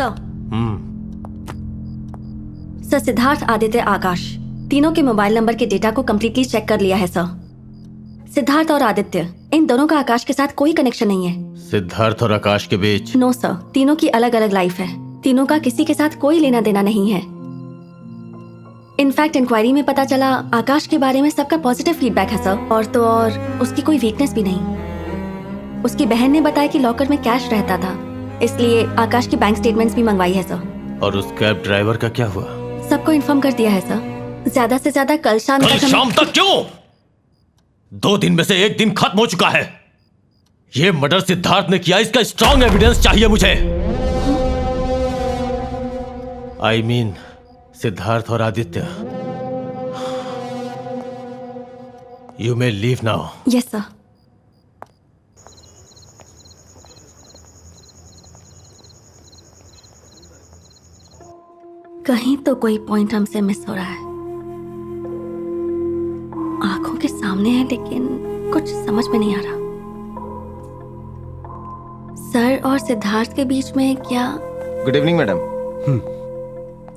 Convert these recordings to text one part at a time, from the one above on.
Sir sir Siddharth, Aditya, आकाश तीनों के mobile number के डेटा को कंप्लीटली चेक कर लिया है सर। सिद्धार्थ और आदित्य, इन दोनों का आकाश के साथ कोई कनेक्शन नहीं है। सिद्धार्थ और आकाश के बीच? नो सर, तीनों की अलग अलग लाइफ है। तीनों का किसी के साथ कोई लेना देना नहीं है। इनफैक्ट इंक्वायरी में पता चला आकाश के बारे में सबका पॉजिटिव फीडबैक है सर। और तो और उसकी कोई वीकनेस भी नहीं। उसकी बहन ने बताया कि लॉकर में कैश रहता था, इसलिए आकाश की बैंक स्टेटमेंट्स भी मंगवाई है सर। और उस कैब ड्राइवर का क्या हुआ? सबको इन्फॉर्म कर दिया है सर। ज्यादा से ज्यादा कल शाम तक क्यों? 2 दिन में से 1 दिन खत्म हो चुका है। ये मर्डर सिद्धार्थ ने किया, इसका स्ट्रॉन्ग एविडेंस चाहिए मुझे। I mean, सिद्धार्थ और Aditya. You may leave now. Yes, sir. कहीं तो कोई पॉइंट हमसे मिस हो रहा है। आंखों के सामने है लेकिन कुछ समझ में नहीं आ रहा। सर और सिद्धार्थ के बीच में क्या? Good evening madam.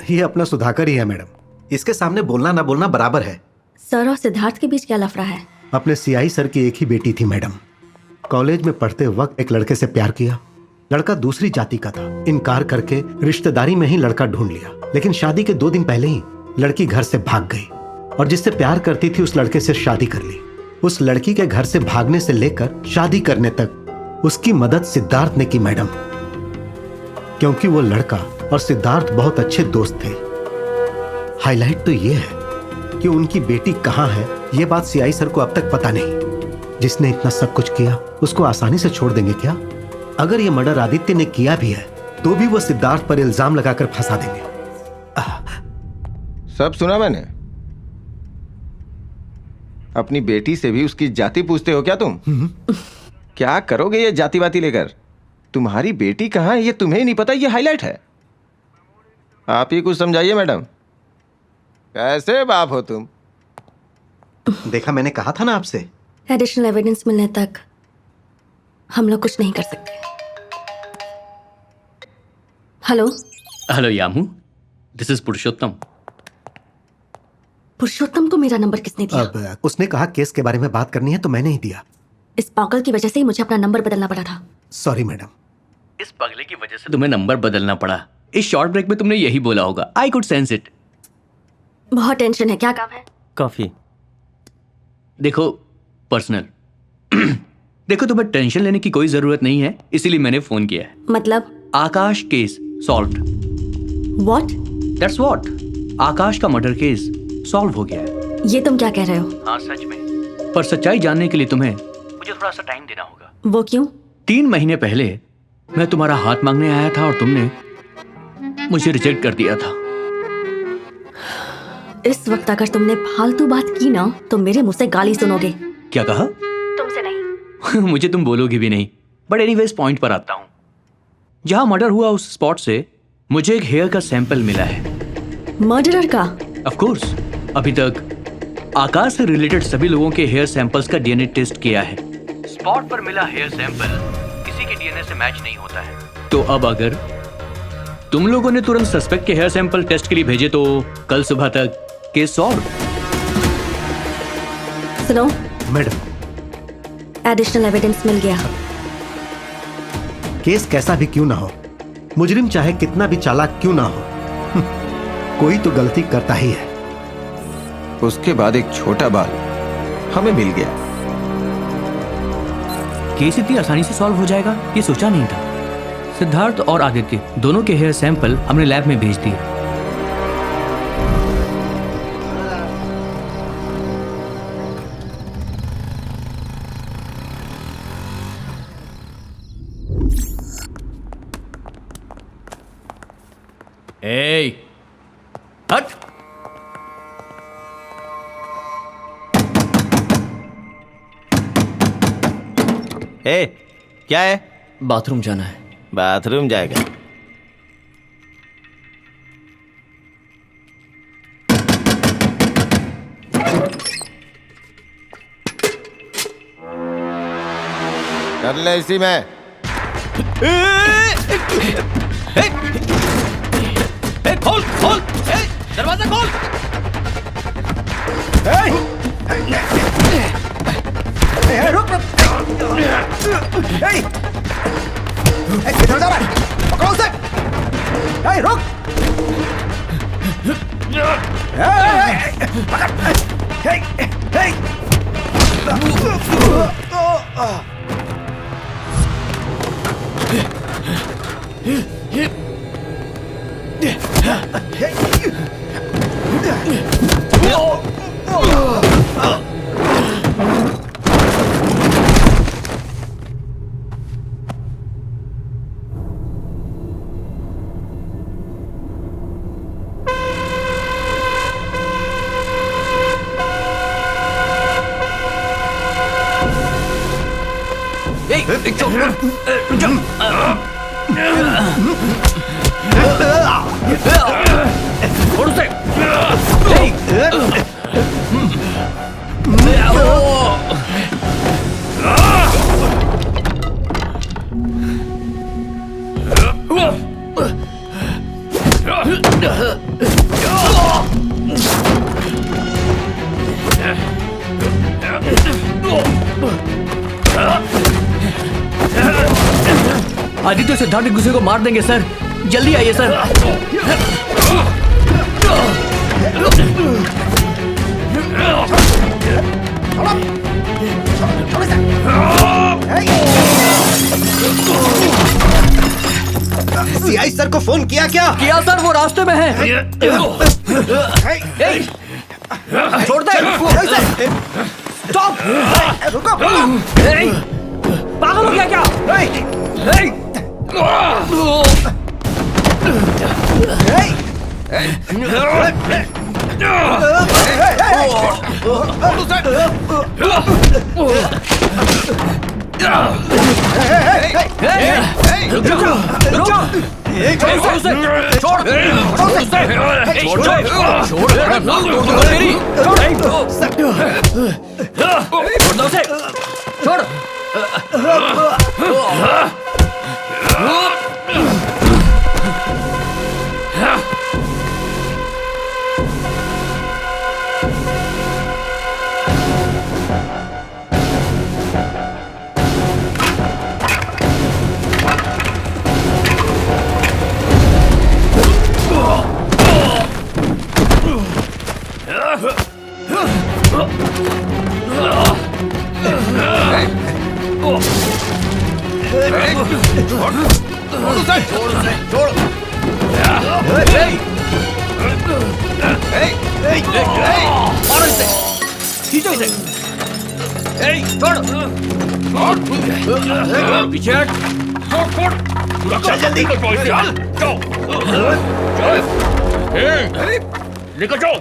ये अपना सुधाकर ही है मैडम। इसके सामने बोलना ना बोलना बराबर है। सर और सिद्धार्थ के बीच क्या लफड़ा है? अपने सीआई सर की एक ही बेटी थी मैडम। कॉलेज में पढ़ते वक्त एक लड़के से प्यार किया। लड़का दूसरी जाति का था। इनकार करके रिश्तेदारी में ही लड़का ढूंढ लिया, लेकिन शादी के 2 दिन पहले ही लड़की घर से भाग गई और जिससे प्यार करती थी उस लड़के से शादी कर ली। उस लड़की के घर से भागने से लेकर शादी करने तक उसकी मदद सिद्धार्थ ने की मैडम, क्योंकि वो लड़का और सिद्धार्थ बहुत अच्छे दोस्त थे। हाईलाइट तो ये है कि उनकी बेटी कहाँ है, ये बात सीआई सर को अब तक पता नहीं। जिसने इतना सब कुछ किया उसको आसानी से छोड़ देंगे क्या? अगर ये मर्डर आदित्य ने किया भी है तो भी वो सिद्धार्थ पर इल्जाम लगाकर फंसा देंगे। सब सुना मैंने। अपनी बेटी से भी उसकी जाति पूछते हो क्या तुम? क्या करोगे ये जाति वाती लेकर? तुम्हारी बेटी कहाँ है ये तुम्हें ही नहीं पता, ये हाईलाइट है। आप ही कुछ समझाइए मैडम। कैसे बाप हो तुम? देखा, मैंने कहा था ना आपसे। एडिशनल एविडेंस मिलने तक हम लोग कुछ नहीं कर सकते। हेलो हेलो यामू, दिस इज पुरुषोत्तम। पुरुषोत्तम को मेरा नंबर किसने दिया? अब उसने कहा केस के बारे में बात करनी है तो मैंने ही दिया। इस पागल की वजह से ही मुझे अपना नंबर बदलना पड़ा था। Sorry madam. इस पगले की वजह से तुम्हें नंबर बदलना पड़ा। इस शॉर्ट ब्रेक में तुमने यही बोला होगा। I could sense it. बहुत टेंशन है। क्या काम है? कॉफी। देखो, पर्सनल। देखो, तुम्हें टेंशन लेने की कोई जरूरत नहीं है, इसीलिए मैंने फोन किया है। मतलब? Akash case solved. What? That's what. Akash का मर्डर केस सॉल्व हो गया है। ये तुम क्या कह रहे हो? हाँ, सच में। पर सच्चाई जानने के लिए तुम्हें मुझे थोड़ा सा टाइम देना होगा। वो क्यों? 3 महीने पहले मैं तुम्हारा हाथ मांगने आया था और तुमने मुझे रिजेक्ट कर दिया था। इस वक्त अगर तुमने फालतू बात की ना तो मेरे मुंह से गाली सुनोगे। क्या कहा? तुमसे नहीं। मुझे तुम बोलोगी भी नहीं। बट एनीवेज पॉइंट पर आता हूं। जहां मर्डर हुआ उस स्पॉट से मुझे एक हेयर का सैंपल मिला है। मर्डरर का? Of course. अभी तक आकाश से रिलेटेड सभी लोगों के हेयर सैंपल्स का डीएनए टेस्ट किया है। स्पॉट पर मिला हेयर सैंपल किसी के डीएनए से मैच नहीं होता है। तो अब अगर तुम लोगों ने तुरंत सस्पेक्ट के हेयर सैंपल टेस्ट के लिए भेजे तो कल सुबह तक केस सॉल्व। सुनो मैडम, एडिशनल एविडेंस मिल गया। केस कैसा भी क्यों ना हो, मुजरिम चाहे कितना भी चालाक क्यों ना हो, कोई तो गलती करता ही है। उसके बाद एक छोटा बाल हमें मिल गया। केस इतनी आसानी से सॉल्व हो जाएगा ये सोचा नहीं था। सिद्धार्थ और आदित्य दोनों के हेयर सैंपल हमने लैब में भेज दिए। ए, हट। ए, क्या है? बाथरूम जाना है। बाथरूम जाएगा? कर ले इसी में। खोल खोल, दरवाजा खोल। किधर जा रहा है? पकड़ो उसे! रुक! आदित्य सिद्धार्थ एक दूसरे को मार देंगे सर, जल्दी आइए सर। सीआई सर को फोन किया क्या? किया सर, वो रास्ते में है। छोड़ दे। स्टॉप! रुको! पागल हो गया क्या? छोड़। पीछे हट। चल जल्दी! निकल जाओ।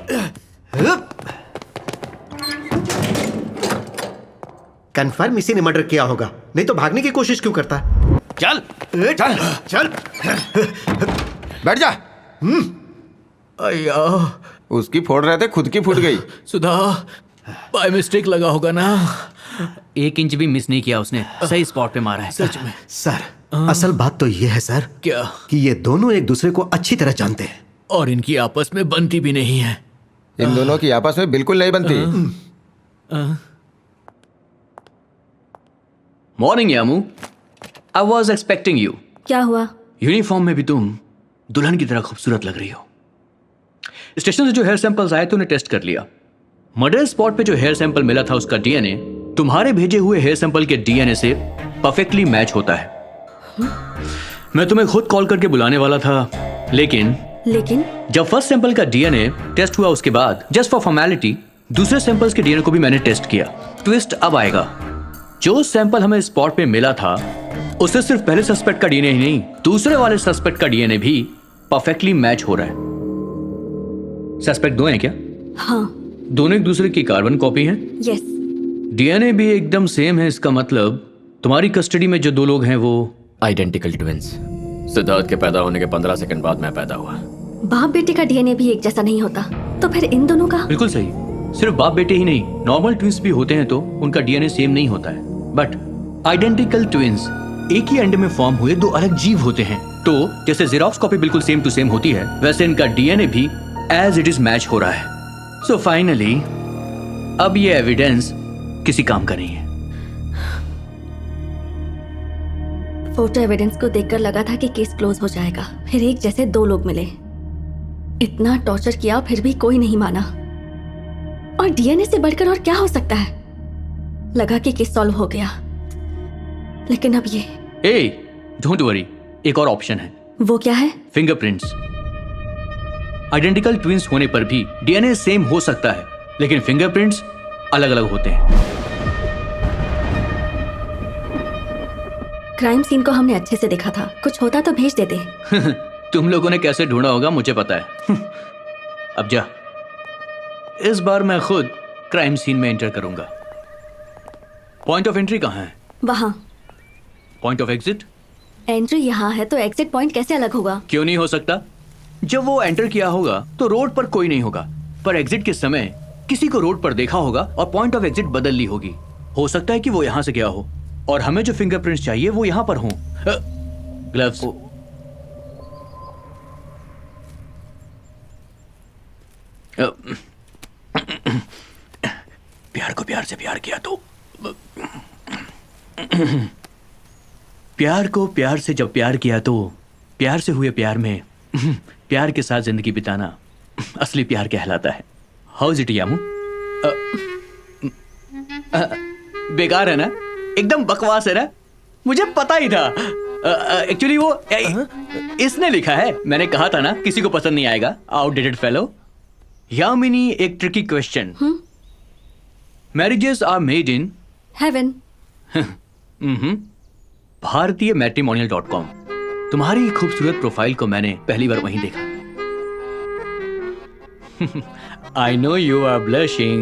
कंफर्म इसी ने मर्डर किया होगा, नहीं तो भागने की कोशिश क्यों करता है? चल चल चल, बैठ जा। अय्या, उसकी फोड़ रहे थे, खुद की फूट गई। सुधा, बाय मिस्टेक लगा होगा ना। 1 इंच भी मिस नहीं किया उसने, सही स्पॉट पे मारा है। सच में सर, असल बात तो ये है सर क्या? कि ये दोनों एक दूसरे को अच्छी तरह जानते हैं और इनकी आपस में बनती भी नहीं है। इन दोनों की आपस में बिल्कुल नहीं बनती। Morning Yamu, I was expecting you. क्या हुआ? यूनिफॉर्म में भी तुम दुल्हन की तरह खूबसूरत लग रही हो। स्टेशन से जो हेयर सैंपल्स आए थे उन्हें टेस्ट कर लिया। मर्डर स्पॉट पे जो हेयर सैंपल मिला था उसका डीएनए तुम्हारे भेजे हुए हेयर सैंपल के डीएनए से परफेक्टली मैच होता है। मैं तुम्हें खुद कॉल करके बुलाने वाला था, लेकिन जब फर्स्ट सैंपल का डीएनए टेस्ट हुआ उसके बाद जस्ट फॉर फॉर्मेलिटी दूसरे सैंपल्स के डीएनए को भी मैंने टेस्ट किया। ट्विस्ट अब आएगा, जो सैंपल हमें स्पॉट पे मिला था उससे सिर्फ पहले सस्पेक्ट का डीएनए ही नहीं, दूसरे वाले सस्पेक्ट का डीएनए भी परफेक्टली मैच हो रहा है। सस्पेक्ट 2 हैं क्या? हाँ। दोनों एक दूसरे की कार्बन कॉपी हैं? यस। डीएनए भी एकदम सेम है, इसका मतलब तुम्हारी कस्टडी में जो 2 लोग हैं वो आइडेंटिकल ट्विंस। सिद्धार्थ के पैदा होने के 15 सेकंड बाद मैं पैदा हुआ। बाप बेटे का डीएनए भी एक जैसा नहीं होता, तो फिर इन दोनों का? बिल्कुल सही। सिर्फ बाप बेटे ही नहीं, नॉर्मल ट्विंस भी होते हैं तो उनका डीएनए सेम नहीं होता है, बट आइडेंटिकल ट्विंस एक ही अंडे में फॉर्म हुए दो अलग जीव होते हैं। तो जैसे जेरोक्स कॉपी बिल्कुल सेम टू सेम होती है, वैसे इनका डीएनए भी एज इट इज मैच हो रहा है। सो फाइनली अब ये एविडेंस किसी काम का नहीं है। फोटो एविडेंस को देखकर लगा था कि केस क्लोज हो जाएगा। फिर एक जैसे दो लोग मिले, इतना टॉर्चर किया फिर भी कोई नहीं माना। और डीएनए से बढ़कर और क्या हो सकता है? लगा कि केस सॉल्व हो गया, लेकिन अब ये। ए, डोंट वरी, एक और ऑप्शन है। वो क्या है? फिंगरप्रिंट्स। आइडेंटिकल ट्विंस होने पर भी डीएनए सेम हो सकता है, लेकिन फिंगरप्रिंट्स अलग अलग होते हैं। क्राइम सीन को हमने अच्छे से देखा था, कुछ होता तो भेज देते। तुम लोगों ने कैसे ढूंढा होगा मुझे पता है। अब जा, इस बार मैं खुद क्राइम सीन में एंटर करूंगा। पॉइंट ऑफ एंट्री कहाँ है? वहां। Point of exit? एंट्री यहाँ है तो एग्जिट पॉइंट कैसे अलग होगा? क्यों नहीं हो सकता? जब वो एंटर किया होगा तो रोड पर कोई नहीं होगा, पर एग्जिट के समय किसी को रोड पर देखा होगा और पॉइंट ऑफ एग्जिट बदल ली होगी। हो सकता है कि वो यहां से गया हो और हमें जो फिंगरप्रिंट्स चाहिए वो यहां पर हों। ग्लव्स। प्यार को प्यार से प्यार किया तो प्यार को प्यार से जब प्यार किया तो प्यार से हुए प्यार में प्यार के साथ जिंदगी बिताना असली प्यार कहलाता है। How is it Yamu? बेकार है ना? एकदम बकवास है ना? मुझे पता ही था। एक्चुअली वो इसने लिखा है। मैंने कहा था ना किसी को पसंद नहीं आएगा। Outdated fellow. यामिनी, एक tricky question. Marriages are made in heaven. Bharatiya matrimonial dot com. तुम्हारी खूबसूरत प्रोफाइल को मैंने पहली बार वहीं देखा। I know you are blushing.